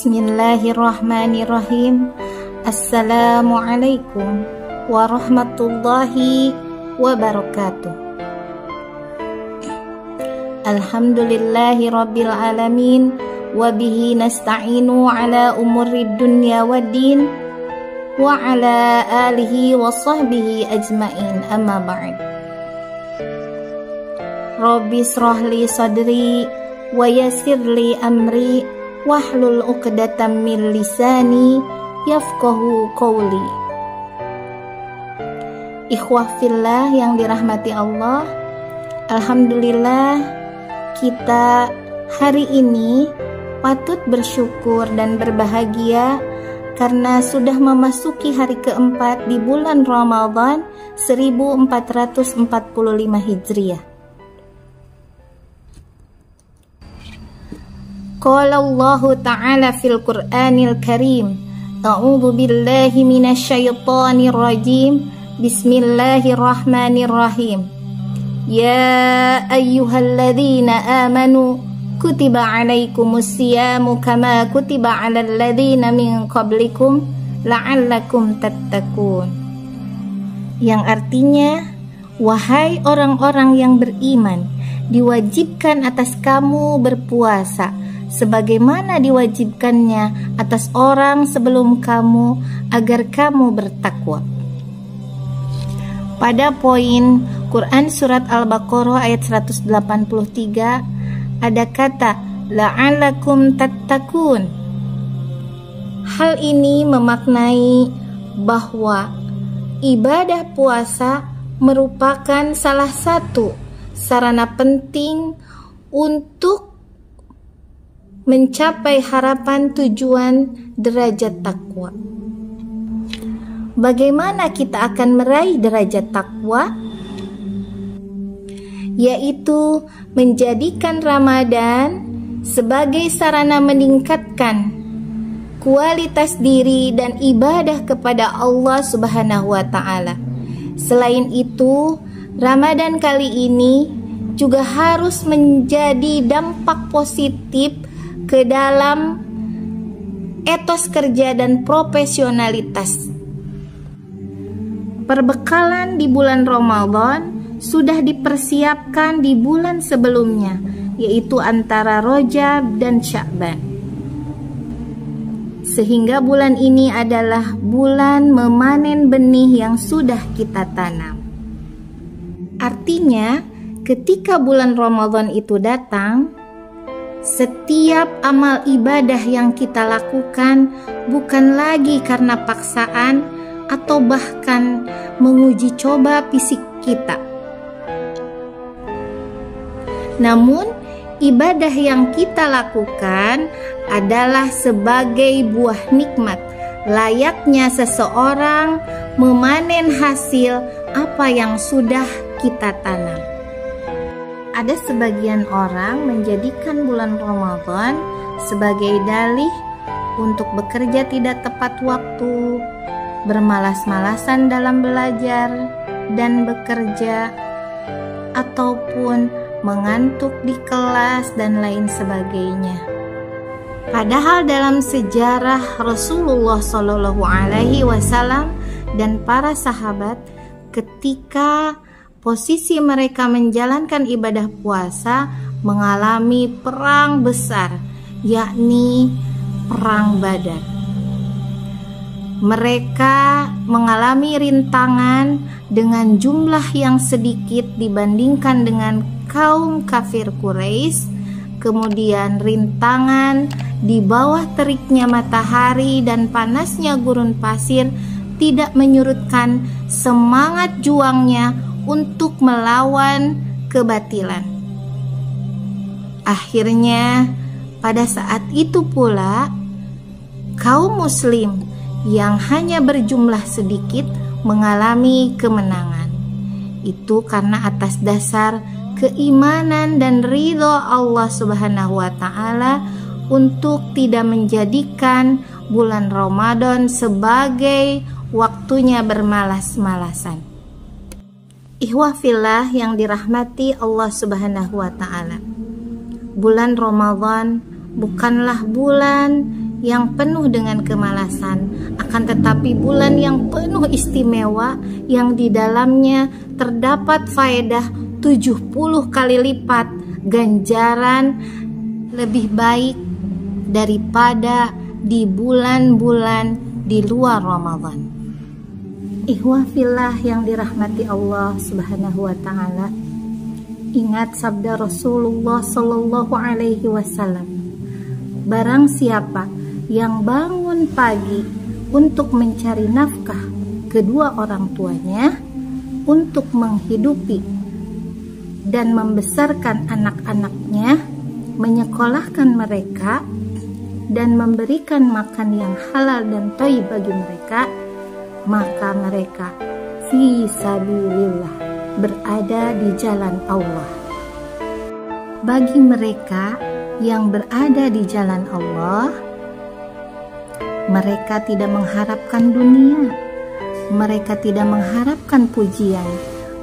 Bismillahirrahmanirrahim. Assalamualaikum warahmatullahi wabarakatuh. Alhamdulillahi rabbil alamin, wabihi nasta'inu ala umurid dunya waddin, wa ala alihi wa sahbihi ajmain, amma ba'd. Rabbi shrahli sadri wa yassirli amri wahlul 'uqdatam min lisani yafqahu qawli. Ikhwah fillah yang dirahmati Allah, alhamdulillah kita hari ini patut bersyukur dan berbahagia karena sudah memasuki hari keempat di bulan Ramadan 1445 Hijriah. Qala Allah Ta'ala fil Qur'anil Karim, A'udzu billahi minasyaitonir rajim. Bismillahirrahmanirrahim. Ya ayyuhalladzina amanu kutiba 'alaikumus syiyamu kama kutiba 'alal ladzina min qablikum la'allakum tattaqun. Yang artinya, wahai orang-orang yang beriman, diwajibkan atas kamu berpuasa sebagaimana diwajibkannya atas orang sebelum kamu agar kamu bertakwa. Pada poin Quran Surat Al-Baqarah ayat 183 ada kata la'allakum tattaqun. Hal ini memaknai bahwa ibadah puasa merupakan salah satu sarana penting untuk mencapai harapan tujuan derajat takwa. Bagaimana kita akan meraih derajat takwa? Yaitu menjadikan Ramadan sebagai sarana meningkatkan kualitas diri dan ibadah kepada Allah Subhanahu wa Ta'ala. Selain itu, Ramadan kali ini juga harus menjadi dampak positif ke dalam etos kerja dan profesionalitas. Perbekalan di bulan Ramadan sudah dipersiapkan di bulan sebelumnya, yaitu antara Rajab dan Sya'ban. Sehingga bulan ini adalah bulan memanen benih yang sudah kita tanam. Artinya, ketika bulan Ramadan itu datang, setiap amal ibadah yang kita lakukan bukan lagi karena paksaan atau bahkan menguji coba fisik kita. Namun, ibadah yang kita lakukan adalah sebagai buah nikmat, layaknya seseorang memanen hasil apa yang sudah kita tanam. Ada sebagian orang menjadikan bulan Ramadan sebagai dalih untuk bekerja tidak tepat waktu, bermalas-malasan dalam belajar dan bekerja, ataupun mengantuk di kelas dan lain sebagainya. Padahal dalam sejarah Rasulullah Shallallahu Alaihi Wasallam dan para sahabat, ketika posisi mereka menjalankan ibadah puasa mengalami perang besar, yakni perang Badar. Mereka mengalami rintangan dengan jumlah yang sedikit dibandingkan dengan kaum kafir Quraisy, kemudian rintangan di bawah teriknya matahari dan panasnya gurun pasir tidak menyurutkan semangat juangnya untuk melawan kebatilan. Akhirnya, pada saat itu pula, kaum muslim yang hanya berjumlah sedikit mengalami kemenangan. Itu karena atas dasar keimanan dan ridho Allah Subhanahu wa Ta'ala untuk tidak menjadikan bulan Ramadan sebagai waktunya bermalas-malasan. Ikhwah fillah yang dirahmati Allah Subhanahu wa Ta'ala, bulan Ramadan bukanlah bulan yang penuh dengan kemalasan, akan tetapi bulan yang penuh istimewa yang di dalamnya terdapat faedah 70 kali lipat ganjaran lebih baik daripada di bulan-bulan di luar Ramadan. Ikhwah fillah yang dirahmati Allah Subhanahu wa taala, ingat sabda Rasulullah sallallahu alaihi wasallam, barang siapa yang bangun pagi untuk mencari nafkah kedua orang tuanya, untuk menghidupi dan membesarkan anak-anaknya, menyekolahkan mereka, dan memberikan makan yang halal dan thayyib bagi mereka, maka mereka fi sabilillah, berada di jalan Allah. Bagi mereka yang berada di jalan Allah, mereka tidak mengharapkan dunia, mereka tidak mengharapkan pujian,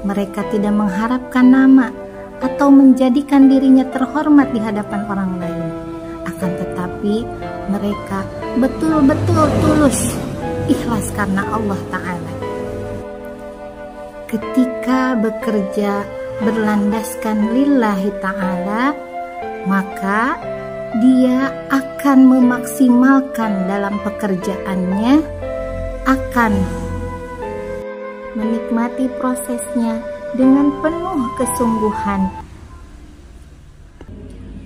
mereka tidak mengharapkan nama atau menjadikan dirinya terhormat di hadapan orang lain. Akan tetapi mereka betul-betul tulus, ikhlas karena Allah Ta'ala. Ketika bekerja berlandaskan lillahi ta'ala, maka dia akan memaksimalkan dalam pekerjaannya, akan menikmati prosesnya dengan penuh kesungguhan,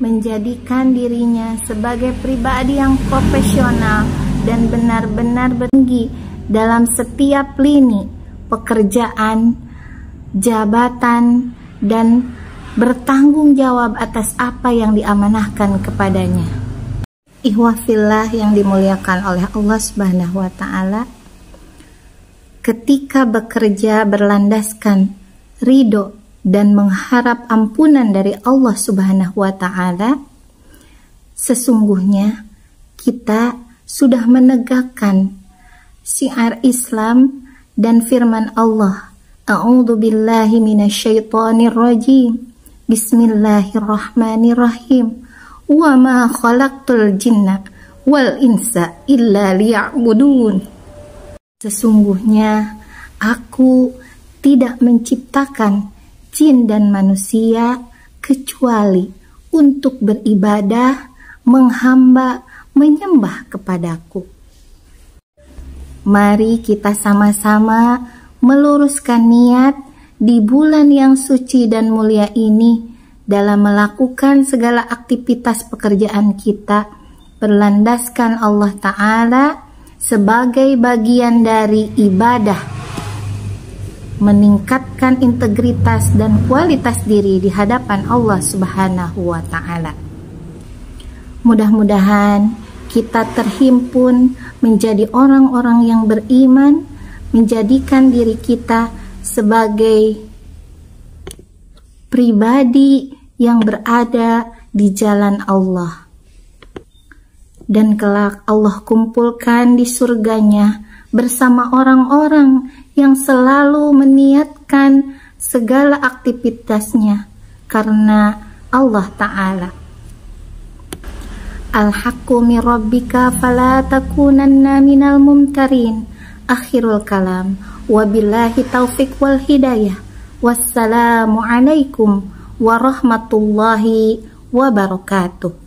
menjadikan dirinya sebagai pribadi yang profesional dan benar-benar bertinggi dalam setiap lini pekerjaan, jabatan, dan bertanggung jawab atas apa yang diamanahkan kepadanya. Ikhwah fillah yang dimuliakan oleh Allah Subhanahu wa taala, ketika bekerja berlandaskan ridho dan mengharap ampunan dari Allah Subhanahu wa taala, sesungguhnya kita sudah menegakkan syiar Islam dan firman Allah, A'udzu billahi minasyaitonir rajim. Bismillahirrahmanirrahim. Wa ma khalaqtul jinna wal insa illa liya'budun. Sesungguhnya aku tidak menciptakan jin dan manusia kecuali untuk beribadah, menghamba, menyembah kepadaku. Mari kita sama-sama meluruskan niat di bulan yang suci dan mulia ini dalam melakukan segala aktivitas pekerjaan kita berlandaskan Allah Ta'ala sebagai bagian dari ibadah, meningkatkan integritas dan kualitas diri di hadapan Allah Subhanahu wa Ta'ala. Mudah-mudahan kita terhimpun menjadi orang-orang yang beriman, menjadikan diri kita sebagai pribadi yang berada di jalan Allah, dan kelak Allah kumpulkan di surganya bersama orang-orang yang selalu meniatkan segala aktivitasnya karena Allah Ta'ala. Al-haqqu min rabbika fala takunanna minal mumtarin. Akhirul kalam. Wabillahi taufiq wal hidayah. Wassalamu alaikum warahmatullahi wabarakatuh.